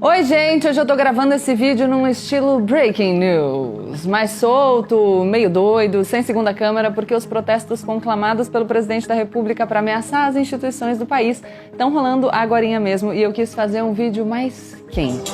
Oi gente, hoje eu tô gravando esse vídeo num estilo Breaking News, mais solto, meio doido, sem segunda câmera, porque os protestos conclamados pelo presidente da República para ameaçar as instituições do país estão rolando agorinha mesmo e eu quis fazer um vídeo mais quente.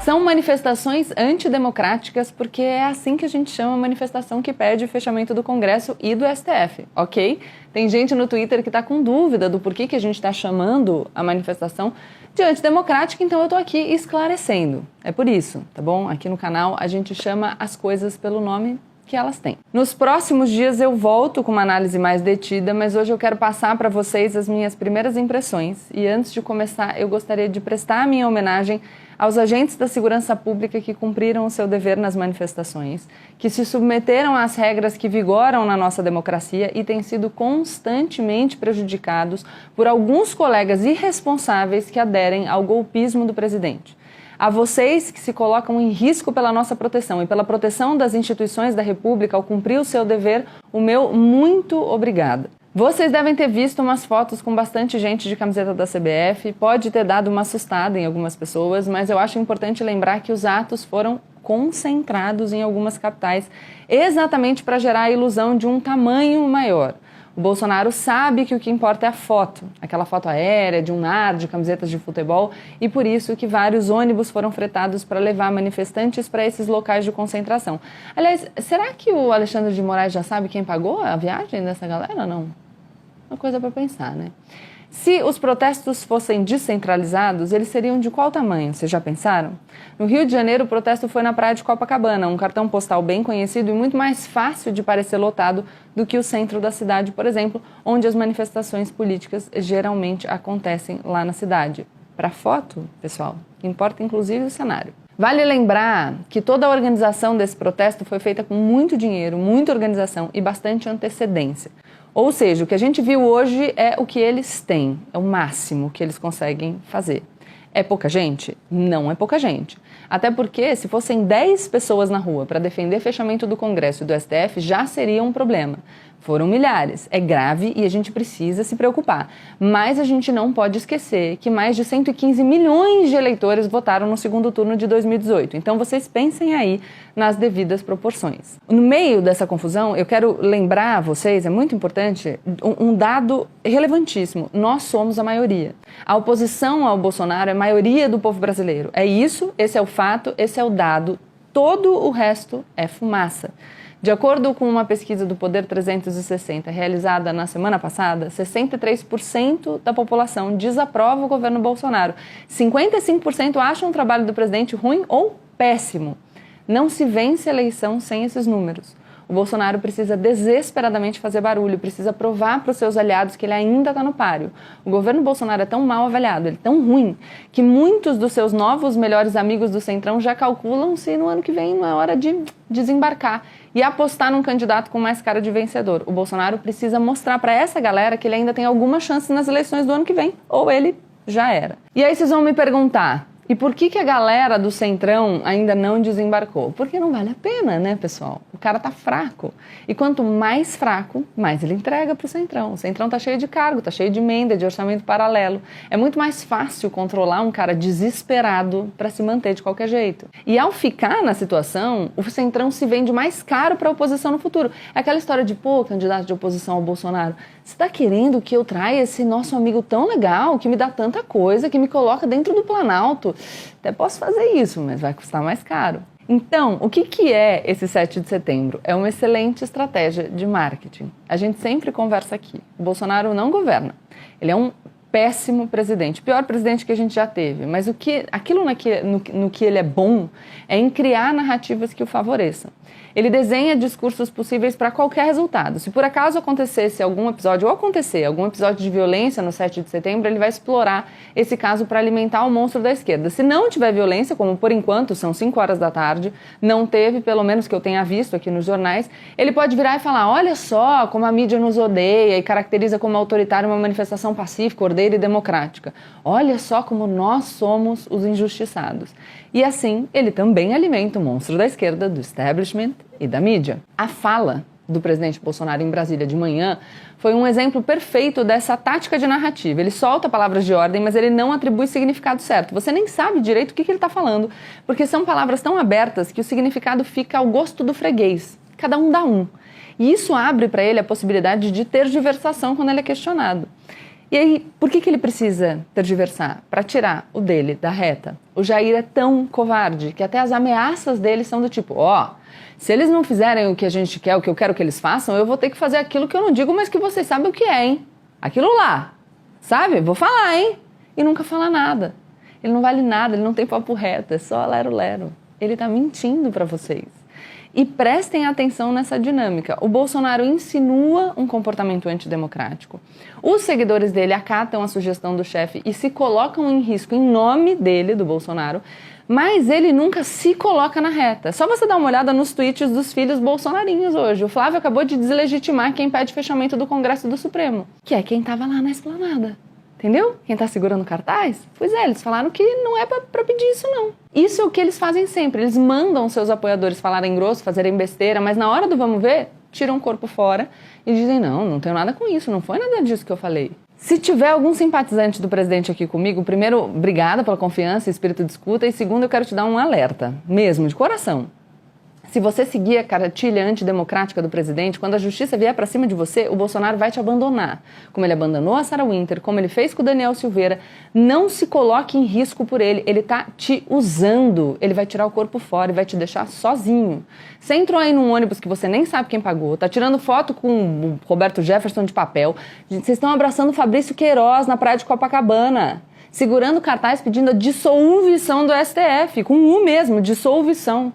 São manifestações antidemocráticas porque é assim que a gente chama a manifestação que pede o fechamento do Congresso e do STF, ok? Tem gente no Twitter que está com dúvida do porquê que a gente está chamando a manifestação de antidemocrática, então eu tô aqui esclarecendo. É por isso, tá bom? Aqui no canal a gente chama as coisas pelo nome que elas têm. Nos próximos dias eu volto com uma análise mais detida, mas hoje eu quero passar para vocês as minhas primeiras impressões. E antes de começar, eu gostaria de prestar a minha homenagem aos agentes da segurança pública que cumpriram o seu dever nas manifestações, que se submeteram às regras que vigoram na nossa democracia e têm sido constantemente prejudicados por alguns colegas irresponsáveis que aderem ao golpismo do presidente. A vocês que se colocam em risco pela nossa proteção e pela proteção das instituições da República ao cumprir o seu dever, o meu muito obrigada. Vocês devem ter visto umas fotos com bastante gente de camiseta da CBF, pode ter dado uma assustada em algumas pessoas, mas eu acho importante lembrar que os atos foram concentrados em algumas capitais, exatamente para gerar a ilusão de um tamanho maior. O Bolsonaro sabe que o que importa é a foto, aquela foto aérea de um mar de camisetas de futebol, e por isso que vários ônibus foram fretados para levar manifestantes para esses locais de concentração. Aliás, será que o Alexandre de Moraes já sabe quem pagou a viagem dessa galera ou não? Uma coisa para pensar, né? Se os protestos fossem descentralizados, eles seriam de qual tamanho? Vocês já pensaram? No Rio de Janeiro, o protesto foi na praia de Copacabana, um cartão postal bem conhecido e muito mais fácil de parecer lotado do que o centro da cidade, por exemplo, onde as manifestações políticas geralmente acontecem lá na cidade. Para foto, pessoal, importa inclusive o cenário. Vale lembrar que toda a organização desse protesto foi feita com muito dinheiro, muita organização e bastante antecedência. Ou seja, o que a gente viu hoje é o que eles têm, é o máximo que eles conseguem fazer. É pouca gente? Não é pouca gente. Até porque, se fossem 10 pessoas na rua para defender fechamento do Congresso e do STF, já seria um problema. Foram milhares. É grave e a gente precisa se preocupar. Mas a gente não pode esquecer que mais de 115 milhões de eleitores votaram no segundo turno de 2018. Então vocês pensem aí nas devidas proporções. No meio dessa confusão, eu quero lembrar a vocês, é muito importante, um dado relevantíssimo. Nós somos a maioria. A oposição ao Bolsonaro é a maioria do povo brasileiro. É isso, esse é o fato, esse é o dado. Todo o resto é fumaça. De acordo com uma pesquisa do Poder 360 realizada na semana passada, 63% da população desaprova o governo Bolsonaro. 55% acham o trabalho do presidente ruim ou péssimo. Não se vence a eleição sem esses números. O Bolsonaro precisa desesperadamente fazer barulho, precisa provar para os seus aliados que ele ainda está no páreo. O governo Bolsonaro é tão mal avaliado, ele é tão ruim, que muitos dos seus novos melhores amigos do Centrão já calculam se no ano que vem não é hora de desembarcar e apostar num candidato com mais cara de vencedor. O Bolsonaro precisa mostrar para essa galera que ele ainda tem alguma chance nas eleições do ano que vem, ou ele já era. E aí vocês vão me perguntar, e por que a galera do Centrão ainda não desembarcou? Porque não vale a pena, né, pessoal? O cara tá fraco. E quanto mais fraco, mais ele entrega pro Centrão. O Centrão tá cheio de cargo, tá cheio de emenda, de orçamento paralelo. É muito mais fácil controlar um cara desesperado para se manter de qualquer jeito. E ao ficar na situação, o Centrão se vende mais caro para a oposição no futuro. É aquela história de, pô, candidato de oposição ao Bolsonaro, você tá querendo que eu traia esse nosso amigo tão legal, que me dá tanta coisa, que me coloca dentro do Planalto? Até posso fazer isso, mas vai custar mais caro. Então, o que é esse 7 de setembro? É uma excelente estratégia de marketing. A gente sempre conversa aqui. O Bolsonaro não governa. Ele é um péssimo presidente, pior presidente que a gente já teve. Mas aquilo no que ele é bom é em criar narrativas que o favoreçam. Ele desenha discursos possíveis para qualquer resultado. Se por acaso acontecesse algum episódio, ou acontecer algum episódio de violência no 7 de setembro, ele vai explorar esse caso para alimentar o monstro da esquerda. Se não tiver violência, como por enquanto são 5 horas da tarde, não teve, pelo menos que eu tenha visto aqui nos jornais, ele pode virar e falar, olha só como a mídia nos odeia e caracteriza como autoritária uma manifestação pacífica, ordeira e democrática. Olha só como nós somos os injustiçados. E assim, ele também alimenta o monstro da esquerda, do establishment e da mídia. A fala do presidente Bolsonaro em Brasília de manhã foi um exemplo perfeito dessa tática de narrativa. Ele solta palavras de ordem, mas ele não atribui significado certo. Você nem sabe direito o que ele está falando, porque são palavras tão abertas que o significado fica ao gosto do freguês. Cada um dá um. E isso abre para ele a possibilidade de tergiversação quando ele é questionado. E aí, por que ele precisa tergiversar? Para tirar o dele da reta. O Jair é tão covarde que até as ameaças dele são do tipo, se eles não fizerem o que a gente quer, o que eu quero que eles façam, eu vou ter que fazer aquilo que eu não digo, mas que vocês sabem o que é, hein? Aquilo lá, sabe? Vou falar, hein? E nunca fala nada. Ele não vale nada, ele não tem papo reto, é só lero-lero. Ele tá mentindo para vocês. E prestem atenção nessa dinâmica. O Bolsonaro insinua um comportamento antidemocrático. Os seguidores dele acatam a sugestão do chefe e se colocam em risco em nome dele, do Bolsonaro, mas ele nunca se coloca na reta. Só você dar uma olhada nos tweets dos filhos bolsonarinhos hoje. O Flávio acabou de deslegitimar quem pede fechamento do Congresso do Supremo, que é quem estava lá na esplanada. Entendeu? Quem tá segurando cartaz? Pois é, eles falaram que não é pra pedir isso, não. Isso é o que eles fazem sempre. Eles mandam seus apoiadores falarem grosso, fazerem besteira, mas na hora do vamos ver, tiram o corpo fora e dizem, não tenho nada com isso, não foi nada disso que eu falei. Se tiver algum simpatizante do presidente aqui comigo, primeiro, obrigada pela confiança e espírito de escuta, e segundo, eu quero te dar um alerta, mesmo, de coração. Se você seguir a cartilha antidemocrática do presidente, quando a justiça vier para cima de você, o Bolsonaro vai te abandonar. Como ele abandonou a Sarah Winter, como ele fez com o Daniel Silveira, não se coloque em risco por ele. Ele tá te usando. Ele vai tirar o corpo fora e vai te deixar sozinho. Você entrou aí num ônibus que você nem sabe quem pagou, tá tirando foto com o Roberto Jefferson de papel. Vocês estão abraçando o Fabrício Queiroz na praia de Copacabana, segurando cartaz pedindo a dissolução do STF, com U mesmo, dissolução.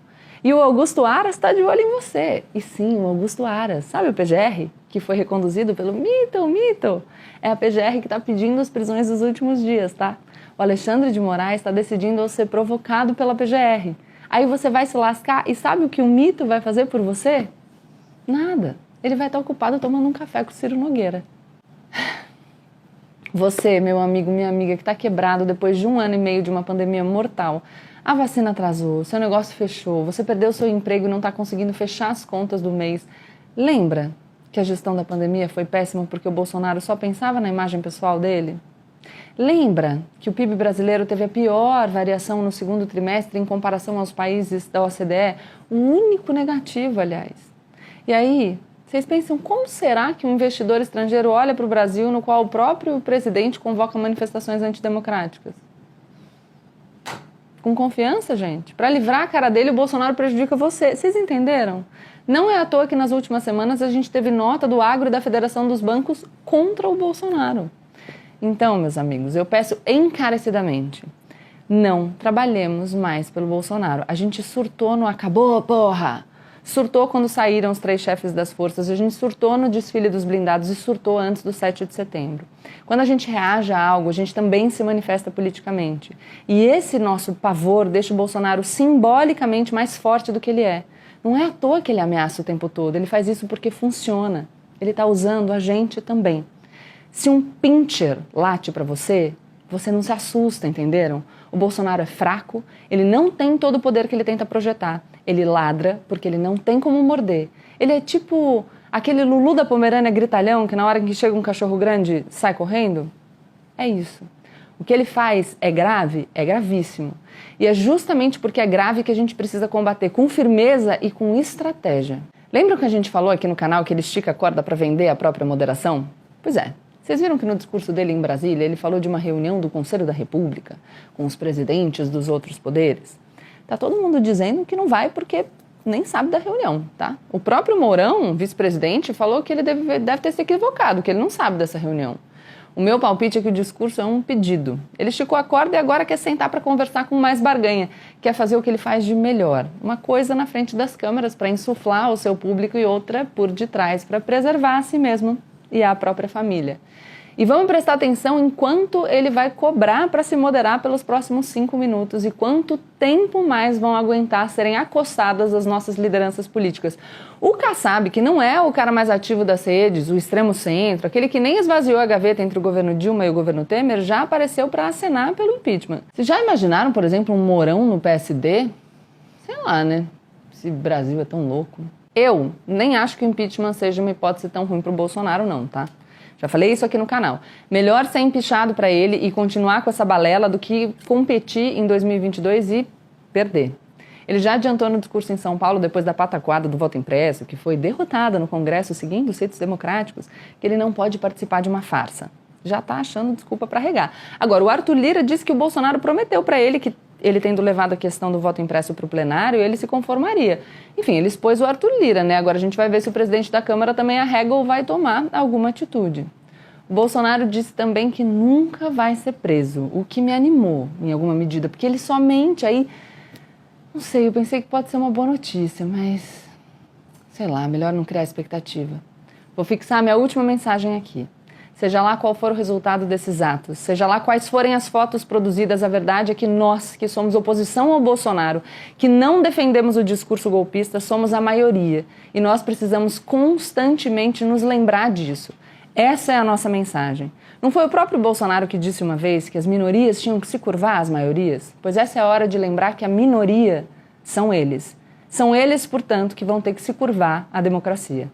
E o Augusto Aras está de olho em você. E sim, o Augusto Aras, sabe o PGR? Que foi reconduzido pelo mito. É a PGR que está pedindo as prisões dos últimos dias, tá? O Alexandre de Moraes está decidindo ser provocado pela PGR. Aí você vai se lascar e sabe o que o mito vai fazer por você? Nada. Ele vai estar ocupado tomando um café com o Ciro Nogueira. Você, meu amigo, minha amiga, que está quebrado depois de 1 ano e meio de uma pandemia mortal. A vacina atrasou, seu negócio fechou, você perdeu seu emprego e não está conseguindo fechar as contas do mês. Lembra que a gestão da pandemia foi péssima porque o Bolsonaro só pensava na imagem pessoal dele? Lembra que o PIB brasileiro teve a pior variação no 2º trimestre em comparação aos países da OCDE? O único negativo, aliás. E aí, vocês pensam, como será que um investidor estrangeiro olha para o Brasil no qual o próprio presidente convoca manifestações antidemocráticas? Com confiança, gente. Para livrar a cara dele, o Bolsonaro prejudica você. Vocês entenderam? Não é à toa que nas últimas semanas a gente teve nota do Agro e da Federação dos Bancos contra o Bolsonaro. Então, meus amigos, eu peço encarecidamente, não trabalhemos mais pelo Bolsonaro. A gente surtou no acabou, porra! Surtou quando saíram os 3 chefes das forças, a gente surtou no desfile dos blindados e surtou antes do 7 de setembro. Quando a gente reage a algo, a gente também se manifesta politicamente. E esse nosso pavor deixa o Bolsonaro simbolicamente mais forte do que ele é. Não é à toa que ele ameaça o tempo todo, ele faz isso porque funciona. Ele está usando a gente também. Se um pincher late para você, você não se assusta, entenderam? O Bolsonaro é fraco, ele não tem todo o poder que ele tenta projetar. Ele ladra porque ele não tem como morder. Ele é tipo aquele Lulu da Pomerânia gritalhão que na hora que chega um cachorro grande sai correndo. É isso. O que ele faz é grave? É gravíssimo. E é justamente porque é grave que a gente precisa combater com firmeza e com estratégia. Lembra que a gente falou aqui no canal que ele estica a corda para vender a própria moderação? Pois é. Vocês viram que no discurso dele em Brasília ele falou de uma reunião do Conselho da República com os presidentes dos outros poderes? Tá todo mundo dizendo que não vai porque nem sabe da reunião, tá? O próprio Mourão, vice-presidente, falou que ele deve ter se equivocado, que ele não sabe dessa reunião. O meu palpite é que o discurso é um pedido. Ele esticou a corda e agora quer sentar para conversar com mais barganha, quer fazer o que ele faz de melhor. Uma coisa na frente das câmeras para insuflar o seu público e outra por detrás para preservar a si mesmo e a própria família. E vamos prestar atenção em quanto ele vai cobrar para se moderar pelos próximos 5 minutos e quanto tempo mais vão aguentar serem acossadas as nossas lideranças políticas. O Kassab, que não é o cara mais ativo das redes, o extremo centro, aquele que nem esvaziou a gaveta entre o governo Dilma e o governo Temer, já apareceu para acenar pelo impeachment. Vocês já imaginaram, por exemplo, um Mourão no PSD? Sei lá, né? Esse Brasil é tão louco. Eu nem acho que o impeachment seja uma hipótese tão ruim para o Bolsonaro, não, tá? Já falei isso aqui no canal. Melhor ser empichado para ele e continuar com essa balela do que competir em 2022 e perder. Ele já adiantou no discurso em São Paulo, depois da pataquada do voto impresso, que foi derrotada no Congresso seguindo os ritos democráticos, que ele não pode participar de uma farsa. Já está achando desculpa para regar. Agora, o Arthur Lira disse que o Bolsonaro prometeu para ele que ele tendo levado a questão do voto impresso para o plenário, ele se conformaria. Enfim, ele expôs o Arthur Lira, né? Agora a gente vai ver se o presidente da Câmara também arrega ou vai tomar alguma atitude. O Bolsonaro disse também que nunca vai ser preso, o que me animou em alguma medida, porque ele somente aí... Não sei, eu pensei que pode ser uma boa notícia, mas... sei lá, melhor não criar expectativa. Vou fixar minha última mensagem aqui. Seja lá qual for o resultado desses atos, seja lá quais forem as fotos produzidas, a verdade é que nós, que somos oposição ao Bolsonaro, que não defendemos o discurso golpista, somos a maioria. E nós precisamos constantemente nos lembrar disso. Essa é a nossa mensagem. Não foi o próprio Bolsonaro que disse uma vez que as minorias tinham que se curvar às maiorias? Pois essa é a hora de lembrar que a minoria são eles. São eles, portanto, que vão ter que se curvar à democracia.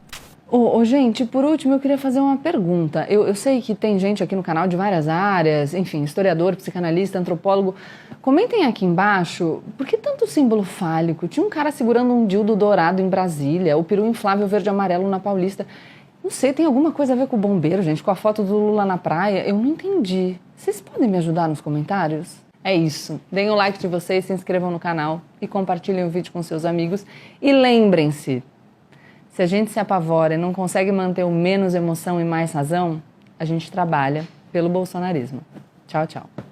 Gente, por último, eu queria fazer uma pergunta. Eu sei que tem gente aqui no canal de várias áreas, enfim, historiador, psicanalista, antropólogo. Comentem aqui embaixo, por que tanto símbolo fálico? Tinha um cara segurando um dildo dourado em Brasília, o peru inflável verde e amarelo na Paulista. Não sei, tem alguma coisa a ver com o bombeiro, gente, com a foto do Lula na praia? Eu não entendi. Vocês podem me ajudar nos comentários? É isso. Deem o like de vocês, se inscrevam no canal e compartilhem o vídeo com seus amigos. E lembrem-se, se a gente se apavora e não consegue manter o menos emoção e mais razão, a gente trabalha pelo bolsonarismo. Tchau, tchau.